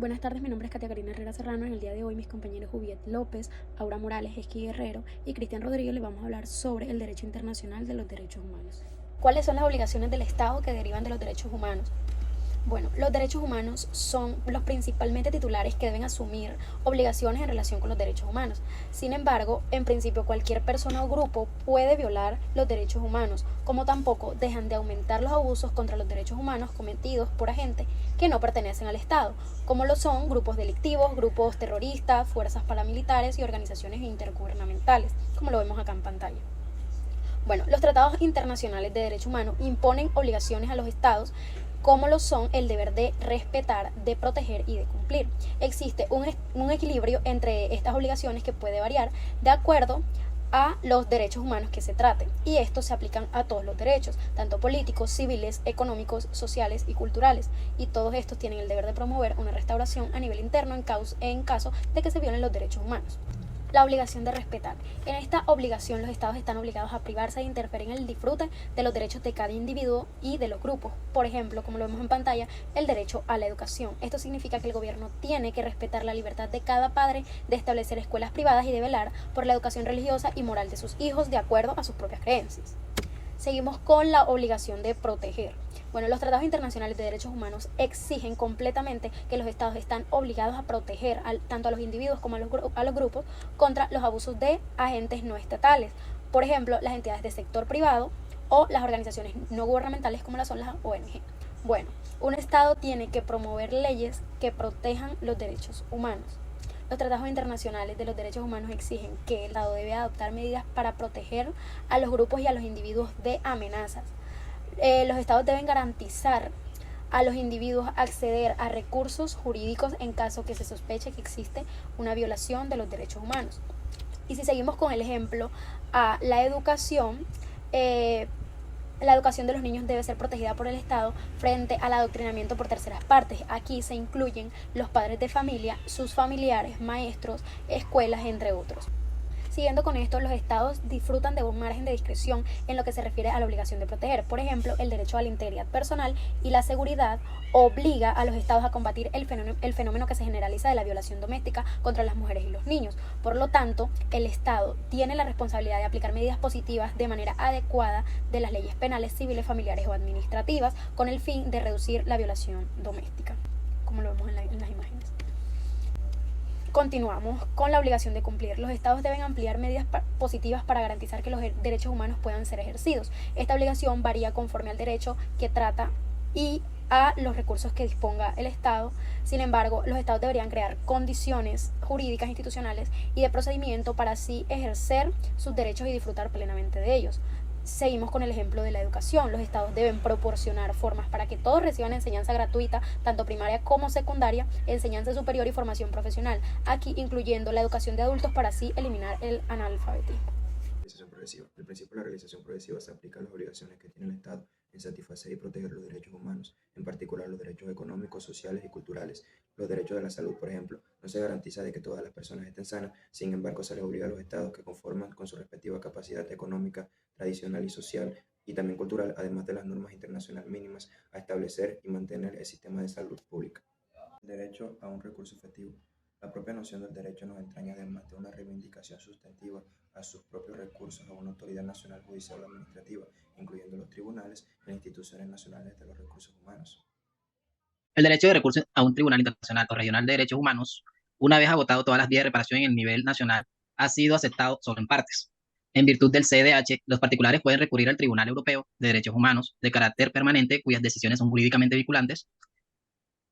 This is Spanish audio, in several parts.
Buenas tardes, mi nombre es Katia Karina Herrera Serrano. En el día de hoy mis compañeros Juviet López, Aura Morales, Esqui Guerrero y Cristian Rodríguez les vamos a hablar sobre el derecho internacional de los derechos humanos. ¿Cuáles son las obligaciones del Estado que derivan de los derechos humanos? Bueno, los derechos humanos son los principalmente titulares que deben asumir obligaciones en relación con los derechos humanos. Sin embargo, en principio cualquier persona o grupo puede violar los derechos humanos, como tampoco dejan de aumentar los abusos contra los derechos humanos cometidos por agentes que no pertenecen al Estado, como lo son grupos delictivos, grupos terroristas, fuerzas paramilitares y organizaciones intergubernamentales, como lo vemos acá en pantalla. Bueno, los tratados internacionales de derechos humanos imponen obligaciones a los estados como lo son el deber de respetar, de proteger y de cumplir. Existe un equilibrio entre estas obligaciones que puede variar de acuerdo a los derechos humanos que se traten, y estos se aplican a todos los derechos, tanto políticos, civiles, económicos, sociales y culturales, y todos estos tienen el deber de promover una restauración a nivel interno en caso de que se violen los derechos humanos. La obligación de respetar. En esta obligación los estados están obligados a privarse de interferir en el disfrute de los derechos de cada individuo y de los grupos. Por ejemplo, como lo vemos en pantalla, el derecho a la educación. Esto significa que el gobierno tiene que respetar la libertad de cada padre de establecer escuelas privadas y de velar por la educación religiosa y moral de sus hijos de acuerdo a sus propias creencias. Seguimos con la obligación de proteger. Bueno, los tratados internacionales de derechos humanos exigen completamente que los estados están obligados a proteger tanto a los individuos como a los grupos contra los abusos de agentes no estatales. Por ejemplo, las entidades del sector privado o las organizaciones no gubernamentales como las son las ONG. Bueno, un estado tiene que promover leyes que protejan los derechos humanos. Los tratados internacionales de los derechos humanos exigen que el Estado debe adoptar medidas para proteger a los grupos y a los individuos de amenazas. Los estados deben garantizar a los individuos acceder a recursos jurídicos en caso que se sospeche que existe una violación de los derechos humanos. Y si seguimos con el ejemplo a la educación de los niños debe ser protegida por el Estado frente al adoctrinamiento por terceras partes. Aquí se incluyen los padres de familia, sus familiares, maestros, escuelas, entre otros. Siguiendo con esto, los estados disfrutan de un margen de discreción en lo que se refiere a la obligación de proteger. Por ejemplo, el derecho a la integridad personal y la seguridad obliga a los estados a combatir el fenómeno que se generaliza de la violación doméstica contra las mujeres y los niños. Por lo tanto, el Estado tiene la responsabilidad de aplicar medidas positivas de manera adecuada de las leyes penales, civiles, familiares o administrativas con el fin de reducir la violación doméstica, como lo vemos en las imágenes. Continuamos con la obligación de cumplir. Los estados deben ampliar medidas positivas para garantizar que los derechos humanos puedan ser ejercidos. Esta obligación varía conforme al derecho que trata y a los recursos que disponga el Estado. Sin embargo, los estados deberían crear condiciones jurídicas, institucionales y de procedimiento para así ejercer sus derechos y disfrutar plenamente de ellos. Seguimos con el ejemplo de la educación. Los estados deben proporcionar formas para que todos reciban enseñanza gratuita, tanto primaria como secundaria, enseñanza superior y formación profesional, aquí incluyendo la educación de adultos para así eliminar el analfabetismo. El principio de la realización progresiva se aplica a las obligaciones que tiene el Estado en satisfacer y proteger los derechos humanos, en particular los derechos económicos, sociales y culturales. Los derechos de la salud, por ejemplo, no se garantiza de que todas las personas estén sanas, sin embargo se les obliga a los estados que conforman con su respectiva capacidad económica, tradicional y social, y también cultural, además de las normas internacionales mínimas, a establecer y mantener el sistema de salud pública. El derecho a un recurso efectivo. La propia noción del derecho nos entraña además de una reivindicación sustantiva a sus propios recursos a una autoridad nacional judicial o administrativa, incluyendo los tribunales y las instituciones nacionales de los recursos humanos. El derecho de recurso a un tribunal internacional o regional de derechos humanos, una vez agotado todas las vías de reparación en el nivel nacional, ha sido aceptado solo en partes. En virtud del CEDH, los particulares pueden recurrir al Tribunal Europeo de Derechos Humanos de carácter permanente, cuyas decisiones son jurídicamente vinculantes,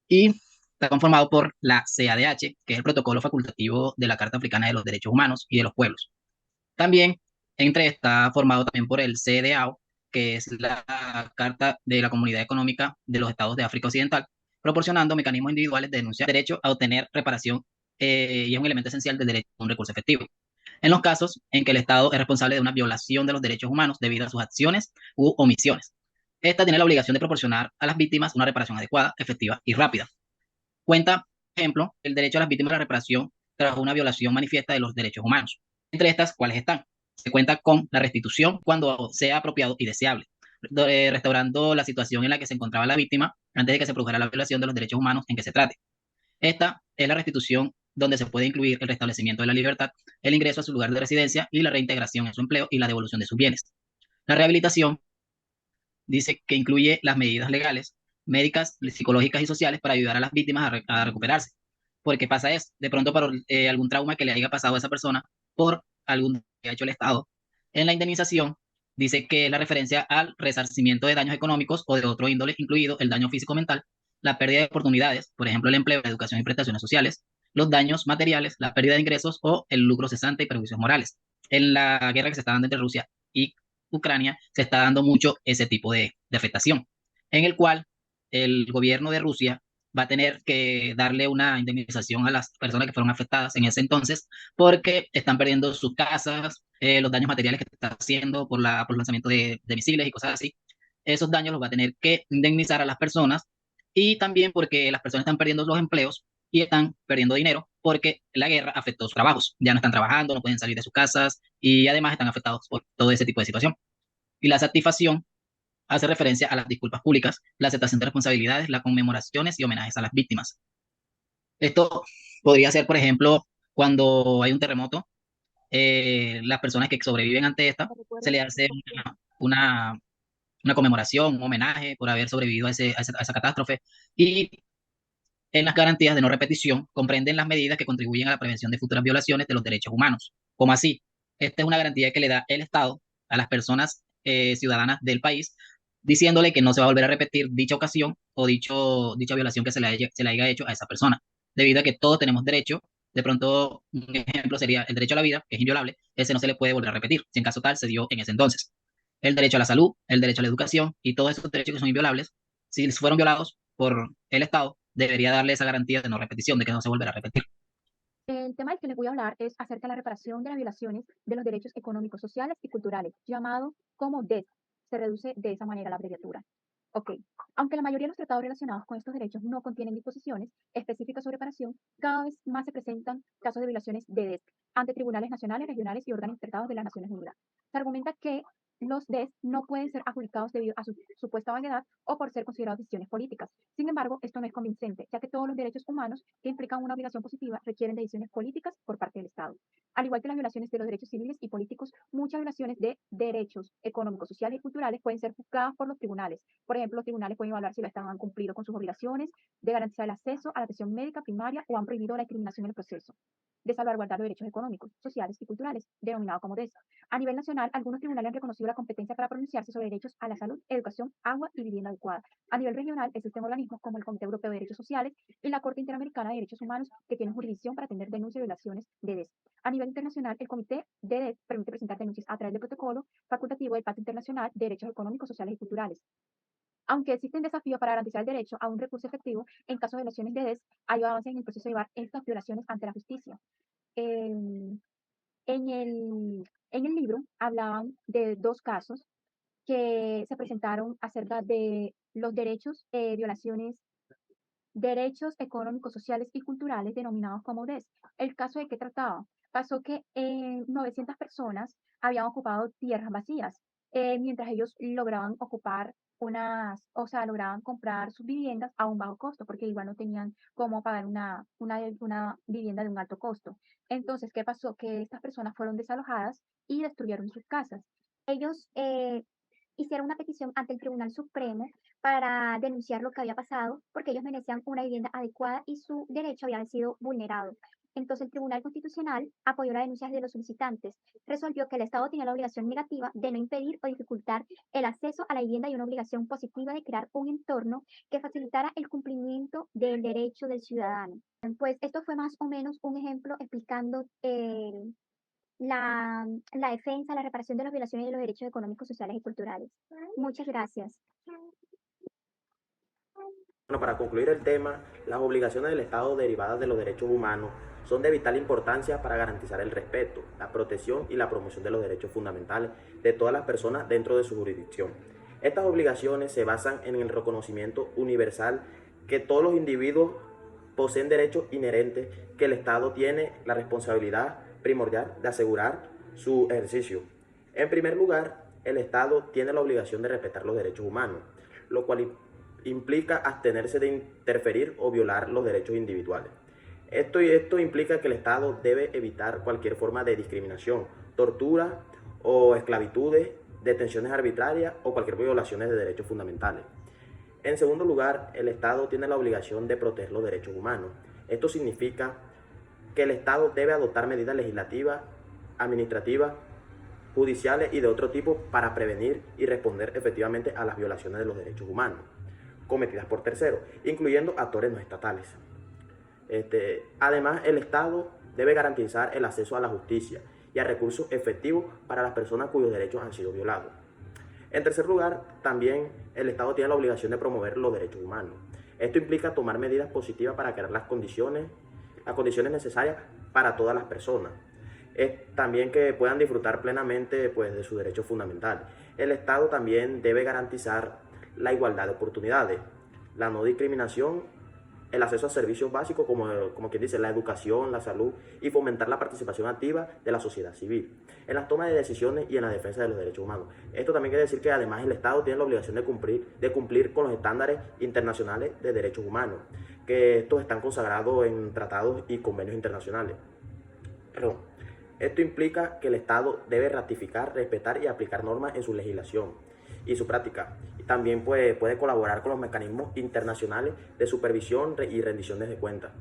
y está conformado por la CADH, que es el protocolo facultativo de la Carta Africana de los Derechos Humanos y de los Pueblos. También está formado también por el CEDEAO, que es la Carta de la Comunidad Económica de los Estados de África Occidental, proporcionando mecanismos individuales de denuncia, derecho a obtener reparación, y es un elemento esencial del derecho a un recurso efectivo. En los casos en que el Estado es responsable de una violación de los derechos humanos debido a sus acciones u omisiones. Esta tiene la obligación de proporcionar a las víctimas una reparación adecuada, efectiva y rápida. Cuenta, por ejemplo, el derecho a las víctimas de la reparación tras una violación manifiesta de los derechos humanos. Entre estas, ¿cuáles están? Se cuenta con la restitución cuando sea apropiado y deseable, restaurando la situación en la que se encontraba la víctima antes de que se produjera la violación de los derechos humanos en que se trate. Esta es la restitución donde se puede incluir el restablecimiento de la libertad, el ingreso a su lugar de residencia y la reintegración en su empleo y la devolución de sus bienes. La rehabilitación dice que incluye las medidas legales, médicas, psicológicas y sociales para ayudar a las víctimas a recuperarse. Porque pasa es, de pronto por algún trauma que le haya pasado a esa persona por algún que ha hecho el Estado, en la indemnización dice que es la referencia al resarcimiento de daños económicos o de otro índole, incluido el daño físico-mental, la pérdida de oportunidades, por ejemplo, el empleo, la educación y prestaciones sociales, los daños materiales, la pérdida de ingresos o el lucro cesante y perjuicios morales. En la guerra que se está dando entre Rusia y Ucrania se está dando mucho ese tipo de afectación, en el cual el gobierno de Rusia va a tener que darle una indemnización a las personas que fueron afectadas en ese entonces porque están perdiendo sus casas, los daños materiales que está haciendo por el lanzamiento de misiles y cosas así. Esos daños los va a tener que indemnizar a las personas y también porque las personas están perdiendo los empleos y están perdiendo dinero porque la guerra afectó sus trabajos. Ya no están trabajando, no pueden salir de sus casas y además están afectados por todo ese tipo de situación. Y la satisfacción hace referencia a las disculpas públicas, la aceptación de responsabilidades, las conmemoraciones y homenajes a las víctimas. Esto podría ser, por ejemplo, cuando hay un terremoto, las personas que sobreviven ante esta, se le hace una, una conmemoración, un homenaje por haber sobrevivido a esa catástrofe. Y en las garantías de no repetición comprenden las medidas que contribuyen a la prevención de futuras violaciones de los derechos humanos. ¿Cómo así? Esta es una garantía que le da el Estado a las personas ciudadanas del país, diciéndole que no se va a volver a repetir dicha ocasión o dicha violación que se le haya hecho a esa persona, debido a que todos tenemos derecho. De pronto, un ejemplo sería el derecho a la vida, que es inviolable, ese no se le puede volver a repetir, si en caso tal se dio en ese entonces. El derecho a la salud, el derecho a la educación y todos esos derechos que son inviolables, si fueron violados por el Estado, debería darle esa garantía de no repetición, de que no se volverá a repetir. El tema del que les voy a hablar es acerca de la reparación de las violaciones de los derechos económicos, sociales y culturales, llamado como DES. Se reduce de esa manera la abreviatura. Ok, aunque la mayoría de los tratados relacionados con estos derechos no contienen disposiciones específicas sobre reparación, cada vez más se presentan casos de violaciones de DES ante tribunales nacionales, regionales y órganos tratados de las Naciones Unidas. Se argumenta que los DES no pueden ser adjudicados debido a su supuesta vaguedad o por ser considerados decisiones políticas. Sin embargo, esto no es convincente, ya que todos los derechos humanos que implican una obligación positiva requieren de decisiones políticas por parte del Estado. Al igual que las violaciones de los derechos civiles y políticos, muchas violaciones de derechos económicos, sociales y culturales pueden ser juzgadas por los tribunales. Por ejemplo, los tribunales pueden evaluar si el Estado han cumplido con sus obligaciones de garantizar el acceso a la atención médica primaria o han prohibido la discriminación en el proceso de salvaguardar los derechos económicos, sociales y culturales, denominado como DES. A nivel nacional, algunos tribunales han reconocido la competencia para pronunciarse sobre derechos a la salud, educación, agua y vivienda adecuada. A nivel regional, existen organismos como el Comité Europeo de Derechos Sociales y la Corte Interamericana de Derechos Humanos que tienen jurisdicción para atender denuncias y violaciones de DES. A nivel internacional, el Comité de DES permite presentar denuncias a través del protocolo facultativo del Pacto Internacional de Derechos Económicos, Sociales y Culturales. Aunque existen desafíos para garantizar el derecho a un recurso efectivo en caso de violaciones de DES, hay avances en el proceso de llevar estas violaciones ante la justicia. En, en el libro hablaban de dos casos que se presentaron acerca de los derechos, violaciones, derechos económicos, sociales y culturales denominados como DES. ¿El caso de qué trataba? Pasó que 900 personas habían ocupado tierras vacías, mientras ellos lograban ocupar o sea, lograban comprar sus viviendas a un bajo costo, porque igual no tenían cómo pagar una vivienda de un alto costo. Entonces, ¿qué pasó? Que estas personas fueron desalojadas y destruyeron sus casas. Ellos hicieron una petición ante el Tribunal Supremo para denunciar lo que había pasado, porque ellos merecían una vivienda adecuada y su derecho había sido vulnerado. Entonces el Tribunal Constitucional apoyó la denuncia de los solicitantes, resolvió que el Estado tenía la obligación negativa de no impedir o dificultar el acceso a la vivienda y una obligación positiva de crear un entorno que facilitara el cumplimiento del derecho del ciudadano. Pues esto fue más o menos un ejemplo explicando la defensa, la reparación de las violaciones de los derechos económicos, sociales y culturales. Muchas gracias. Bueno, para concluir el tema, las obligaciones del Estado derivadas de los derechos humanos son de vital importancia para garantizar el respeto, la protección y la promoción de los derechos fundamentales de todas las personas dentro de su jurisdicción. Estas obligaciones se basan en el reconocimiento universal que todos los individuos poseen derechos inherentes que el Estado tiene la responsabilidad primordial de asegurar su ejercicio. En primer lugar, el Estado tiene la obligación de respetar los derechos humanos, lo cual implica abstenerse de interferir o violar los derechos individuales. Esto implica que el Estado debe evitar cualquier forma de discriminación, tortura o esclavitudes, detenciones arbitrarias o cualquier violación de derechos fundamentales. En segundo lugar, el Estado tiene la obligación de proteger los derechos humanos. Esto significa que el Estado debe adoptar medidas legislativas, administrativas, judiciales y de otro tipo para prevenir y responder efectivamente a las violaciones de los derechos humanos cometidas por terceros, incluyendo actores no estatales. Además, el Estado debe garantizar el acceso a la justicia y a recursos efectivos para las personas cuyos derechos han sido violados. En tercer lugar, también el Estado tiene la obligación de promover los derechos humanos. Esto implica tomar medidas positivas para crear las condiciones necesarias para todas las personas. También que puedan disfrutar plenamente pues, de sus derechos fundamentales. El Estado también debe garantizar la igualdad de oportunidades, la no discriminación, el acceso a servicios básicos como quien dice, la educación, la salud y fomentar la participación activa de la sociedad civil en las tomas de decisiones y en la defensa de los derechos humanos. Esto también quiere decir que además el Estado tiene la obligación de cumplir con los estándares internacionales de derechos humanos, que estos están consagrados en tratados y convenios internacionales. Esto implica que el Estado debe ratificar, respetar y aplicar normas en su legislación y su práctica. Y también puede colaborar con los mecanismos internacionales de supervisión y rendiciones de cuentas.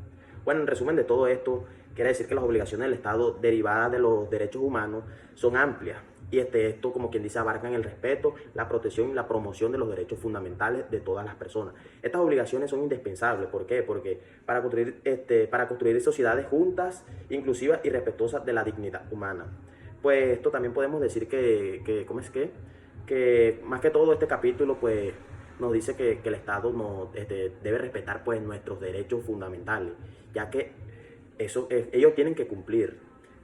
Bueno, en resumen de todo esto, quiere decir que las obligaciones del Estado derivadas de los derechos humanos son amplias. Y esto, como quien dice, abarcan el respeto, la protección y la promoción de los derechos fundamentales de todas las personas. Estas obligaciones son indispensables. ¿Por qué? Porque para construir sociedades juntas, inclusivas y respetuosas de la dignidad humana. Pues esto también podemos decir que más que todo este capítulo pues nos dice que el Estado debe respetar pues nuestros derechos fundamentales, ya que ellos tienen que cumplir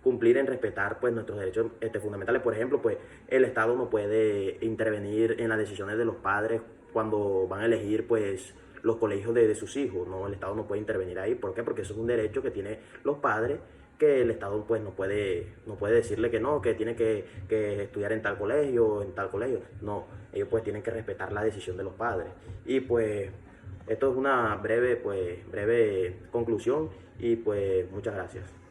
en respetar pues nuestros derechos fundamentales. Por ejemplo, pues el Estado no puede intervenir en las decisiones de los padres cuando van a elegir pues los colegios de sus hijos. No, el Estado no puede intervenir ahí. ¿Por qué? Porque eso es un derecho que tienen los padres, que el Estado pues no puede decirle que no, que tiene que estudiar en tal colegio o en tal colegio. No, ellos pues tienen que respetar la decisión de los padres. Y pues esto es una breve conclusión y pues muchas gracias.